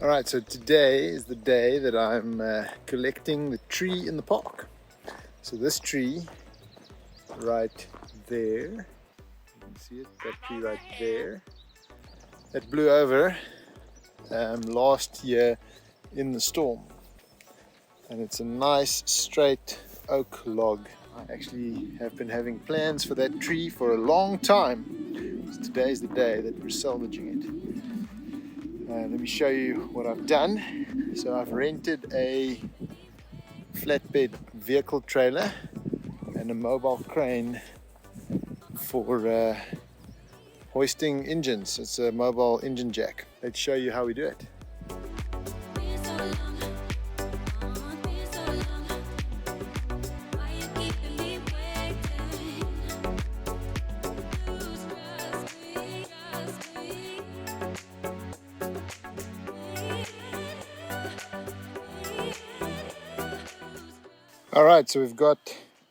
Alright, so today is the day that I'm collecting the tree in the park. So this tree right there, you can see it, that tree right there, that blew over last year in the storm. And it's a nice straight oak log. I actually have been having plans for that tree for a long time. So today's the day that we're salvaging it. Let me show you what I've done. So I've rented a flatbed vehicle trailer and a mobile crane for hoisting engines. It's a mobile engine jack. Let's show you how we do it. Alright, so we've got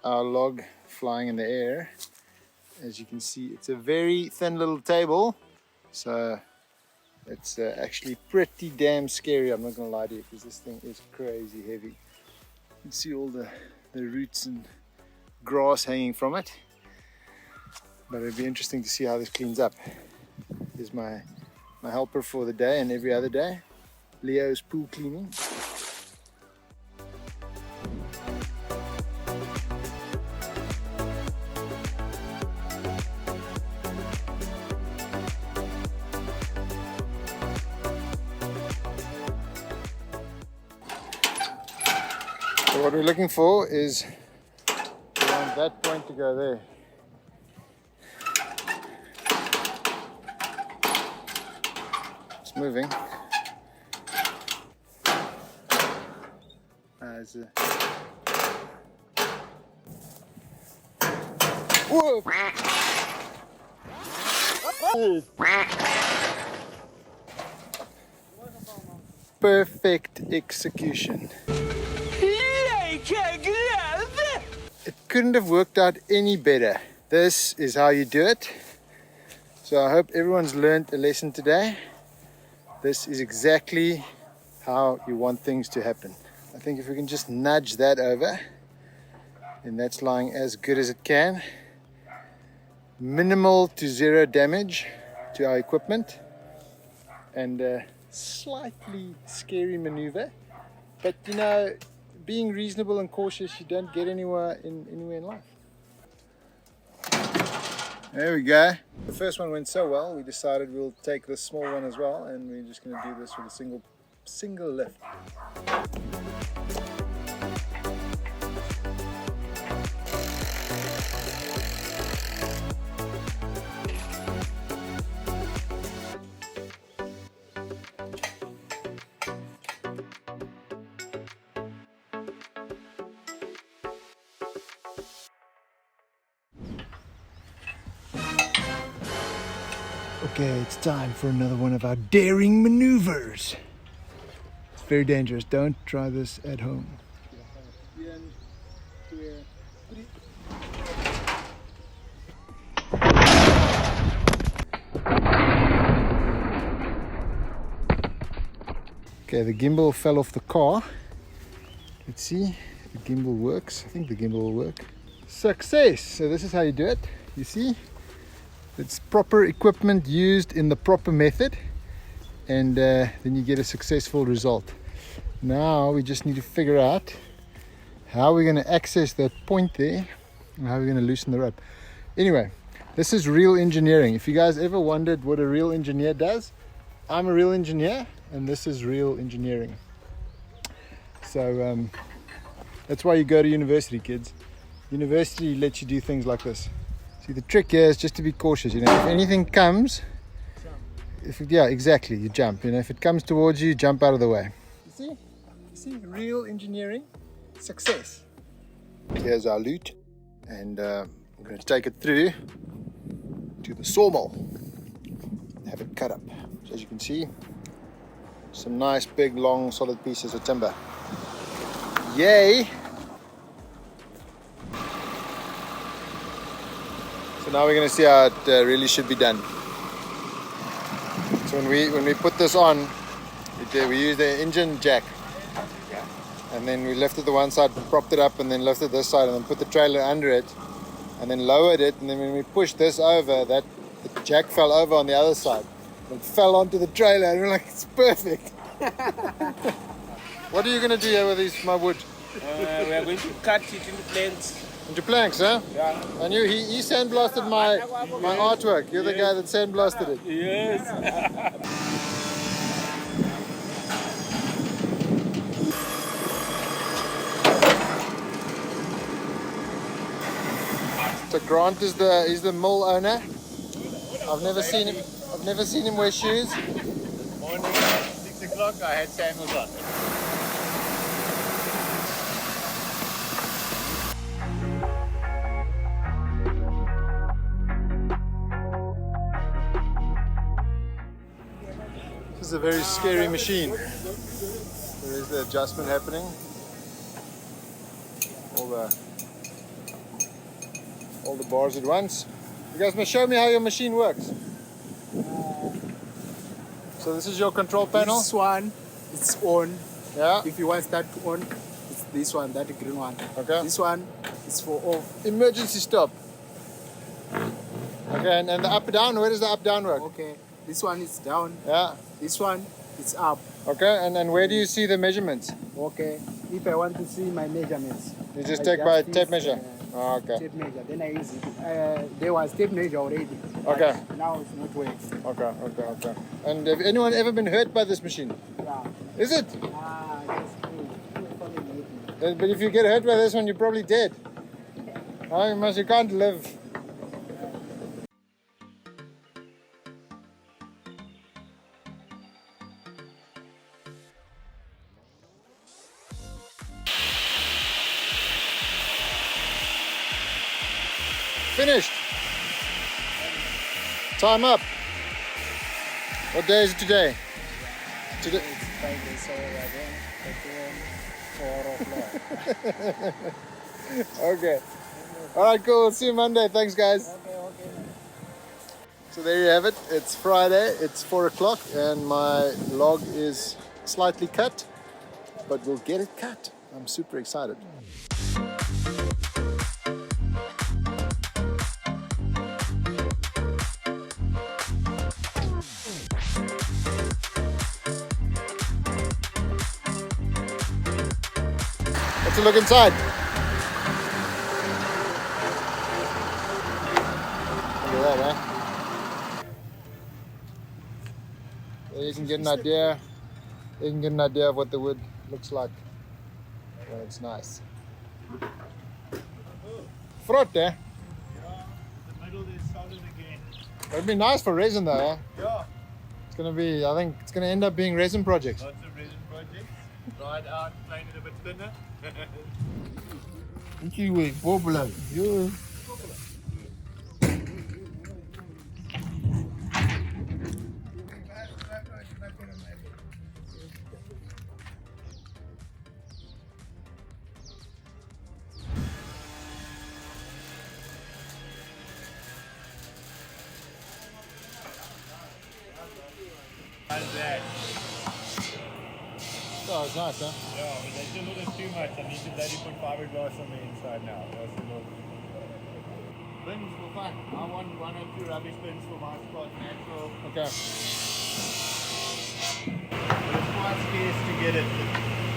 our log flying in the air. As you can see, it's a very thin little table, so it's actually pretty damn scary. I'm not going to lie to you, because this thing is crazy heavy. You can see all the roots and grass hanging from it, but it'll be interesting to see how this cleans up. Here's my helper for the day and every other day, Leo's pool cleaning. So what we're looking for is, we want that point to go there. It's moving. Whoa! Perfect execution. It couldn't have worked out any better. This is how you do it. So I hope everyone's learned a lesson today. This is exactly how you want things to happen. I think if we can just nudge that over, then that's lying as good as it can. Minimal to zero damage to our equipment, and a slightly scary maneuver, but you know, being reasonable and cautious, you don't get anywhere in life. There we go. The first one went so well, we decided we'll take this small one as well, and we're just going to do this with a single lift. Okay, it's time for another one of our daring maneuvers. It's very dangerous. Don't try this at home. Okay, the gimbal fell off the car. Let's see if the gimbal works. I think the gimbal will work. Success! So this is how you do it. You see? It's proper equipment used in the proper method, and then you get a successful result. Now we just need to figure out how we're going to access that point there and how we're going to loosen the rope. Anyway, this is real engineering. If you guys ever wondered what a real engineer does, I'm a real engineer, and this is real engineering. So that's why you go to university, kids. University lets you do things like this. See, the trick here is just to be cautious. You know, if anything comes, yeah, exactly, you jump. You know, if it comes towards you, jump out of the way. You see, real engineering success. Here's our loot, and we're going to take it through to the sawmill and have it cut up. So as you can see, some nice big long solid pieces of timber. Yay! So now we're going to see how it really should be done. So when we put this on, We used the engine jack. Yeah. And then we lifted the one side, propped it up, and then lifted this side, and then put the trailer under it, and then lowered it. And then when we pushed this over, the jack fell over on the other side. It fell onto the trailer, and we're like, it's perfect. What are you going to do here with my wood? We are going to cut it into planks. Into planks, huh? Yeah. And he sandblasted my artwork. You're the guy that sandblasted it. Yes. So Grant is the mill owner. I've never seen him wear shoes. This morning at 6 o'clock I had sandals on. This is a very scary machine. There is the adjustment happening. All the bars at once. You guys must show me how your machine works. So this is your control panel? This one, it's on. Yeah. If you want that on, it's this one, that green one. Okay. This one is for off. Emergency stop. Okay, and the up down, where does the up down work? Okay. This one is down. Yeah. This one is up. Okay, and where do you see the measurements? Okay. If I want to see my measurements, You just I take by use, tape measure? Oh, okay. Tape measure. Then I use it. There was tape measure already. Okay. But now it's not working. Okay. And have anyone ever been hurt by this machine? Yeah. Is it? That's cool. But if you get hurt by this one, you're probably dead. Oh, you can't live. Finished. Time up. What day is it today? Today. It's Friday, so we're going to 4 o'clock. Okay. Alright, cool. See you Monday. Thanks, guys. Okay. So there you have it. It's Friday. It's 4 o'clock and my log is slightly cut, but we'll get it cut. I'm super excited. Let's look inside. Look at that, huh? There you can get an idea. You can get an idea of what the wood looks like when it's nice. Front, eh? Yeah, the middle is solid again. It'd be nice for resin though, eh? Yeah. It's gonna be, I think it's gonna end up being resin projects. Lots of resin projects. Dry it out, plane it a bit thinner. Poplar. How's that? Oh, it's nice, huh? Yeah, but that's a little too much. I need to bloody put fiberglass on the inside now. That's a little... Bins for fun. I want 1 or 2 rubbish bins for my spot, natural. Okay. But it's quite scarce to get it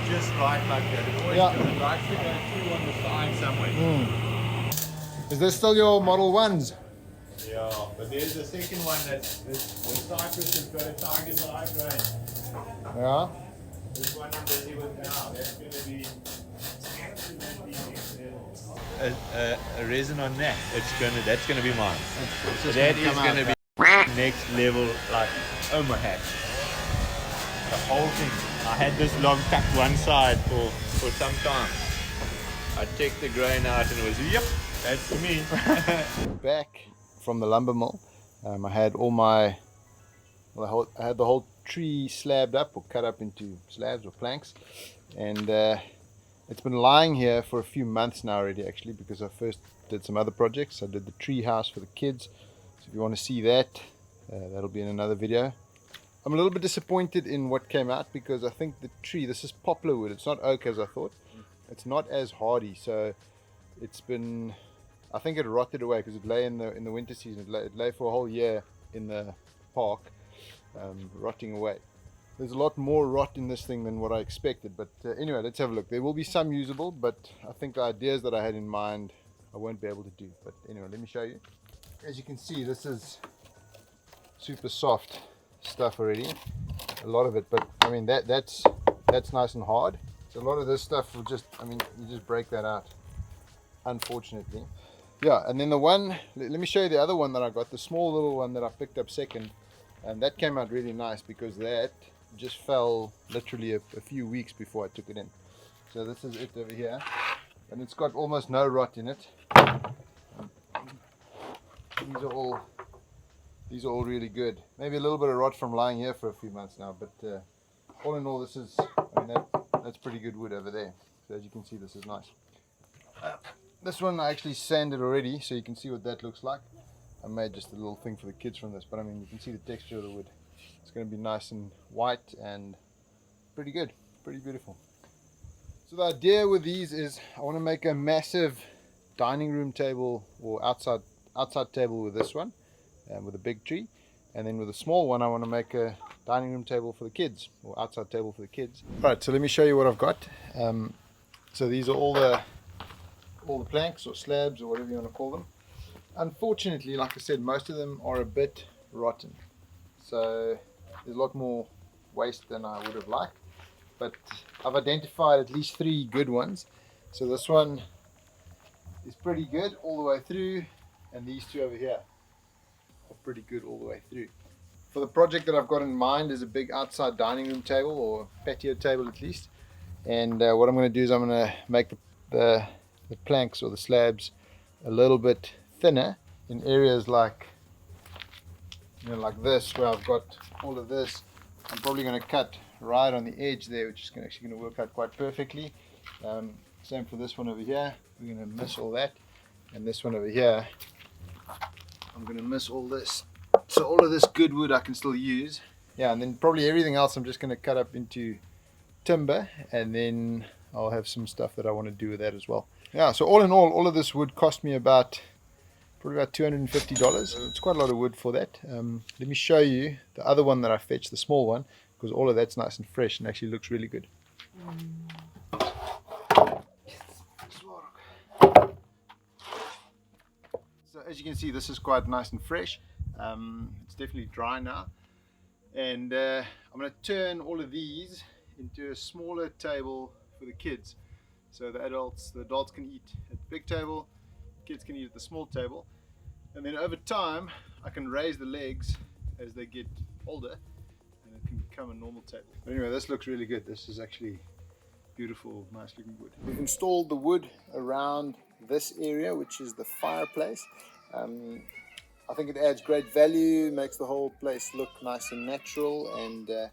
just right like that. It always it likes to go through on the side somewhere. Is this still your Model 1s? Yeah, but there's a second one that's the Cypress has got a Tiger's Eye grain. Yeah. This one I'm busy with now. That's going to be a resin on that. That's gonna be mine. That is gonna be next level, like Omaha hat. The whole thing. I had this log tucked one side for some time. I checked the grain out and it was, yep, that's for me. Back from the lumber mill, I had all my, I had the whole tree slabbed up or cut up into slabs or planks, and it's been lying here for a few months now already, actually, because I first did some other projects. I did the tree house for the kids, so if you want to see that, that'll be in another video. I'm a little bit disappointed in what came out, because I think the tree, this is poplar wood, it's not oak as I thought. It's not as hardy, so it's been, I think it rotted away because it lay in the winter season. It lay for a whole year in the park, rotting away. There's a lot more rot in this thing than what I expected, but anyway, let's have a look. There will be some usable, but I think the ideas that I had in mind I won't be able to do. But anyway, let me show you. As you can see, this is super soft stuff already, a lot of it, but I mean that's nice and hard. So a lot of this stuff will just, I mean, you just break that out, unfortunately. Yeah, and then the one, let me show you the other one that I got, the small little one that I picked up second, and that came out really nice because that just fell literally a few weeks before I took it in. So this is it over here, and it's got almost no rot in it. These are all really good. Maybe a little bit of rot from lying here for a few months now, but all in all, this is, I mean, that's pretty good wood over there. So as you can see, this is nice. This one I actually sanded already, so you can see what that looks like. I made just a little thing for the kids from this, but I mean, you can see the texture of the wood. It's going to be nice and white and pretty good, pretty beautiful. So the idea with these is I want to make a massive dining room table or outside table with this one, with a big tree, and then with a small one I want to make a dining room table for the kids, or outside table for the kids. Alright, so let me show you what I've got. So these are all the planks or slabs or whatever you want to call them. Unfortunately, like I said, most of them are a bit rotten, so there's a lot more waste than I would have liked, but I've identified at least 3 good ones. So this one is pretty good all the way through, and these 2 over here are pretty good all the way through. For the project that I've got in mind is a big outside dining room table, or patio table at least, and what I'm going to do is I'm going to make the planks or the slabs a little bit thinner in areas like, you know, like this, where I've got all of this. I'm probably going to cut right on the edge there, which is actually going to work out quite perfectly. Same for this one over here. We're going to miss all that, and this one over here I'm going to miss all this. So all of this good wood I can still use. Yeah, and then probably everything else I'm just going to cut up into timber, and then I'll have some stuff that I want to do with that as well. Yeah, so all in all of this wood cost me probably about $250. It's quite a lot of wood for that. Let me show you the other one that I fetched, the small one, because all of that's nice and fresh and actually looks really good. So as you can see, this is quite nice and fresh. It's definitely dry now, and I'm going to turn all of these into a smaller table for the kids. So the adults can eat at the big table, kids can eat at the small table, and then over time I can raise the legs as they get older, and it can become a normal table. But anyway, this looks really good. This is actually beautiful, nice looking wood. We've installed the wood around this area, which is the fireplace. I think it adds great value, makes the whole place look nice and natural, and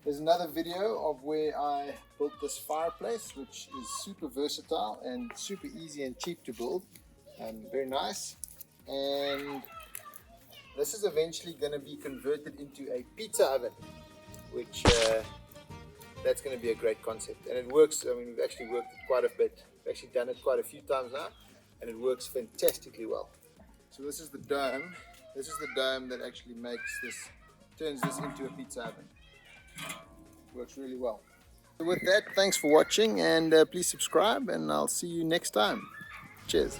there's another video of where I built this fireplace, which is super versatile and super easy and cheap to build. Very nice. And this is eventually going to be converted into a pizza oven, which that's going to be a great concept. And it works. I mean, we've actually worked it quite a bit. We've actually done it quite a few times now, and it works fantastically well. So this is the dome. This is the dome that actually turns this into a pizza oven. Works really well. So with that, thanks for watching, and please subscribe, and I'll see you next time. Cheers.